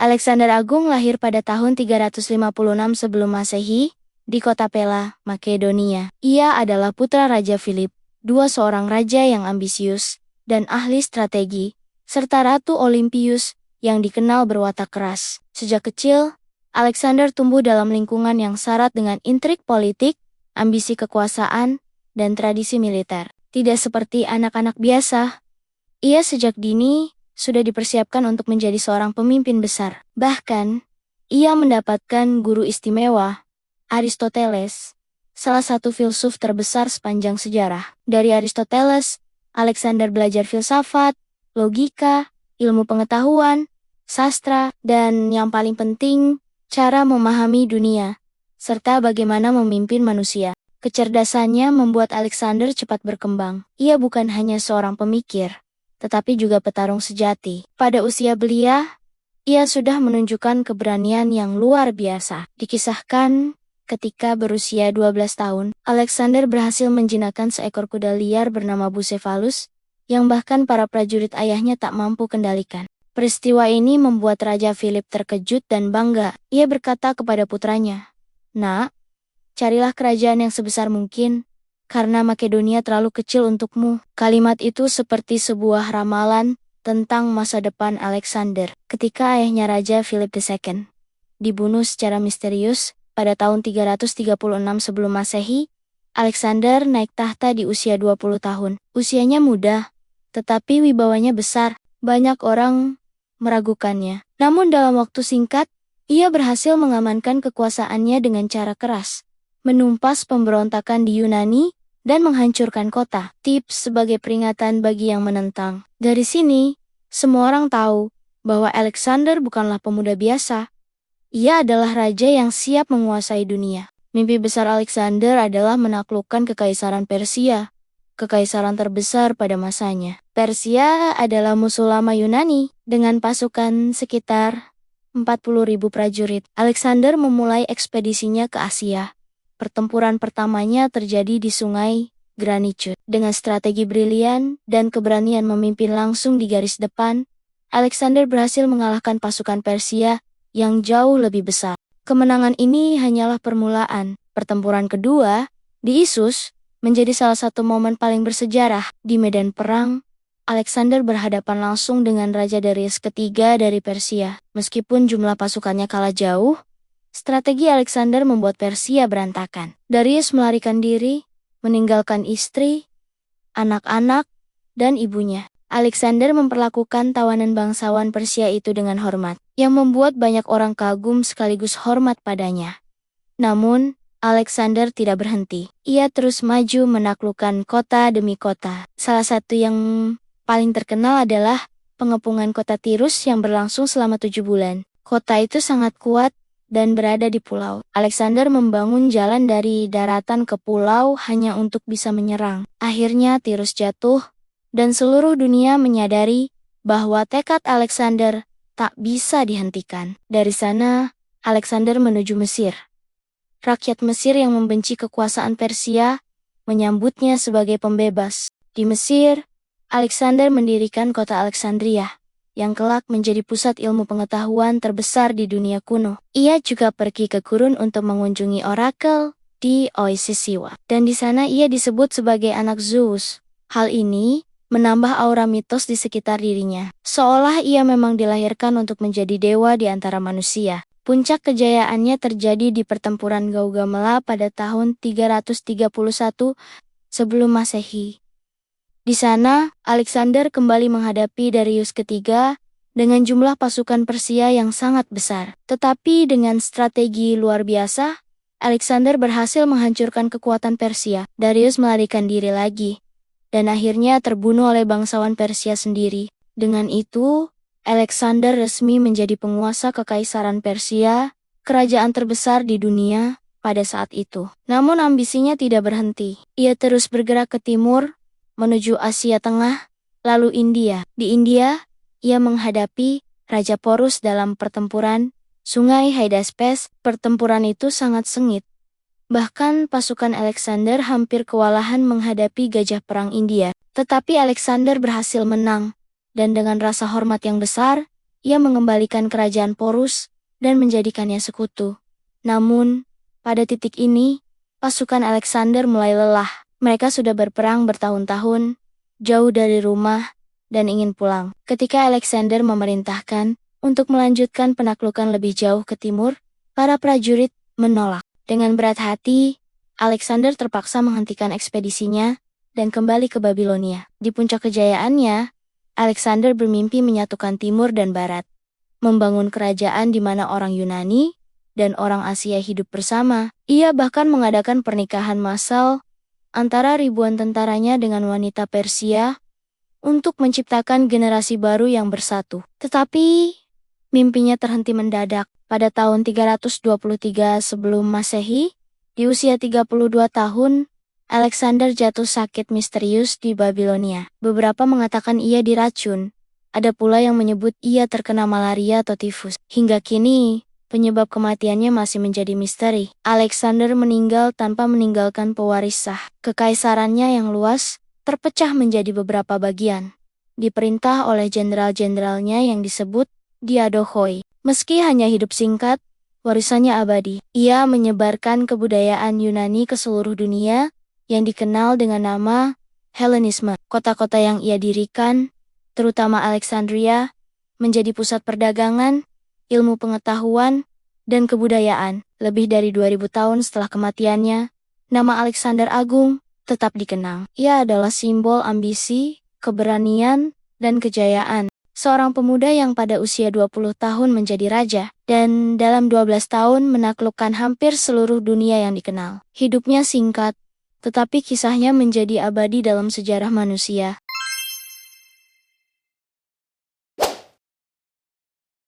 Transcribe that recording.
Alexander Agung lahir pada tahun 356 sebelum Masehi, di kota Pella, Makedonia. Ia adalah putra Raja Philip, seorang raja yang ambisius dan ahli strategi, serta Ratu Olympius yang dikenal berwatak keras. Sejak kecil, Alexander tumbuh dalam lingkungan yang syarat dengan intrik politik, ambisi kekuasaan, dan tradisi militer. Tidak seperti anak-anak biasa, ia sejak dini sudah dipersiapkan untuk menjadi seorang pemimpin besar. Bahkan, ia mendapatkan guru istimewa, Aristoteles, salah satu filsuf terbesar sepanjang sejarah. Dari Aristoteles, Alexander belajar filsafat, logika, ilmu pengetahuan, sastra, dan yang paling penting, cara memahami dunia, serta bagaimana memimpin manusia. Kecerdasannya membuat Alexander cepat berkembang. Ia bukan hanya seorang pemikir, tetapi juga petarung sejati. Pada usia belia, ia sudah menunjukkan keberanian yang luar biasa. Dikisahkan, ketika berusia 12 tahun, Alexander berhasil menjinakkan seekor kuda liar bernama Bucephalus, yang bahkan para prajurit ayahnya tak mampu kendalikan. Peristiwa ini membuat Raja Philip terkejut dan bangga. Ia berkata kepada putranya, "Nak, carilah kerajaan yang sebesar mungkin, karena Makedonia terlalu kecil untukmu." Kalimat itu seperti sebuah ramalan tentang masa depan Alexander. Ketika ayahnya Raja Philip II dibunuh secara misterius pada tahun 336 sebelum Masehi, Alexander naik tahta di usia 20 tahun. Usianya muda, tetapi wibawanya besar. Banyak orang meragukannya. Namun dalam waktu singkat, ia berhasil mengamankan kekuasaannya dengan cara keras, menumpas pemberontakan di Yunani, dan menghancurkan kota. Tips sebagai peringatan bagi yang menentang. Dari sini, semua orang tahu bahwa Alexander bukanlah pemuda biasa. Ia adalah raja yang siap menguasai dunia. Mimpi besar Alexander adalah menaklukkan Kekaisaran Persia, kekaisaran terbesar pada masanya. Persia adalah musuh lama Yunani. Dengan pasukan sekitar 40.000 prajurit, Alexander memulai ekspedisinya ke Asia. Pertempuran pertamanya terjadi di Sungai Granicut. Dengan strategi brilian dan keberanian memimpin langsung di garis depan, Alexander berhasil mengalahkan pasukan Persia yang jauh lebih besar. Kemenangan ini hanyalah permulaan. Pertempuran kedua, di Issus, menjadi salah satu momen paling bersejarah. Di medan perang, Alexander berhadapan langsung dengan Raja Darius ketiga dari Persia. Meskipun jumlah pasukannya kalah jauh, strategi Alexander membuat Persia berantakan. Darius melarikan diri, meninggalkan istri, anak-anak, dan ibunya. Alexander memperlakukan tawanan bangsawan Persia itu dengan hormat, yang membuat banyak orang kagum sekaligus hormat padanya. Namun, Alexander tidak berhenti. Ia terus maju menaklukkan kota demi kota. Salah satu yang paling terkenal adalah pengepungan kota Tirus yang berlangsung selama 7 bulan. Kota itu sangat kuat dan berada di pulau. Alexander membangun jalan dari daratan ke pulau hanya untuk bisa menyerang. Akhirnya Tirus jatuh, dan seluruh dunia menyadari bahwa tekad Alexander tak bisa dihentikan. Dari sana, Alexander menuju Mesir. Rakyat Mesir yang membenci kekuasaan Persia menyambutnya sebagai pembebas. Di Mesir, Alexander mendirikan kota Alexandria, yang kelak menjadi pusat ilmu pengetahuan terbesar di dunia kuno. Ia juga pergi ke gurun untuk mengunjungi orakel di Oisisiwa, dan di sana ia disebut sebagai anak Zeus. Hal ini menambah aura mitos di sekitar dirinya, seolah ia memang dilahirkan untuk menjadi dewa di antara manusia. Puncak kejayaannya terjadi di pertempuran Gaugamela pada tahun 331 sebelum Masehi. Di sana, Alexander kembali menghadapi Darius ketiga dengan jumlah pasukan Persia yang sangat besar. Tetapi dengan strategi luar biasa, Alexander berhasil menghancurkan kekuatan Persia. Darius melarikan diri lagi, dan akhirnya terbunuh oleh bangsawan Persia sendiri. Dengan itu, Alexander resmi menjadi penguasa Kekaisaran Persia, kerajaan terbesar di dunia pada saat itu. Namun ambisinya tidak berhenti. Ia terus bergerak ke timur, menuju Asia Tengah, lalu India. Di India, ia menghadapi Raja Porus dalam pertempuran Sungai Hydaspes. Pertempuran itu sangat sengit. Bahkan pasukan Alexander hampir kewalahan menghadapi gajah perang India. Tetapi Alexander berhasil menang, dan dengan rasa hormat yang besar, ia mengembalikan kerajaan Porus dan menjadikannya sekutu. Namun, pada titik ini, pasukan Alexander mulai lelah. Mereka sudah berperang bertahun-tahun, jauh dari rumah, dan ingin pulang. Ketika Alexander memerintahkan untuk melanjutkan penaklukan lebih jauh ke timur, para prajurit menolak. Dengan berat hati, Alexander terpaksa menghentikan ekspedisinya dan kembali ke Babilonia. Di puncak kejayaannya, Alexander bermimpi menyatukan timur dan barat, membangun kerajaan di mana orang Yunani dan orang Asia hidup bersama. Ia bahkan mengadakan pernikahan massal antara ribuan tentaranya dengan wanita Persia untuk menciptakan generasi baru yang bersatu. Tetapi, mimpinya terhenti mendadak. Pada tahun 323 sebelum Masehi, di usia 32 tahun, Alexander jatuh sakit misterius di Babilonia. Beberapa mengatakan ia diracun. Ada pula yang menyebut ia terkena malaria atau tifus. Hingga kini, penyebab kematiannya masih menjadi misteri. Alexander meninggal tanpa meninggalkan pewaris sah. Kekaisarannya yang luas terpecah menjadi beberapa bagian, diperintah oleh jenderal-jenderalnya yang disebut diadochoi. Meski hanya hidup singkat, warisannya abadi. Ia menyebarkan kebudayaan Yunani ke seluruh dunia yang dikenal dengan nama Helenisme. Kota-kota yang ia dirikan, terutama Alexandria, menjadi pusat perdagangan, ilmu pengetahuan, dan kebudayaan. Lebih dari 2000 tahun setelah kematiannya, nama Alexander Agung tetap dikenang. Ia adalah simbol ambisi, keberanian, dan kejayaan. Seorang pemuda yang pada usia 20 tahun menjadi raja, dan dalam 12 tahun menaklukkan hampir seluruh dunia yang dikenal. Hidupnya singkat, tetapi kisahnya menjadi abadi dalam sejarah manusia.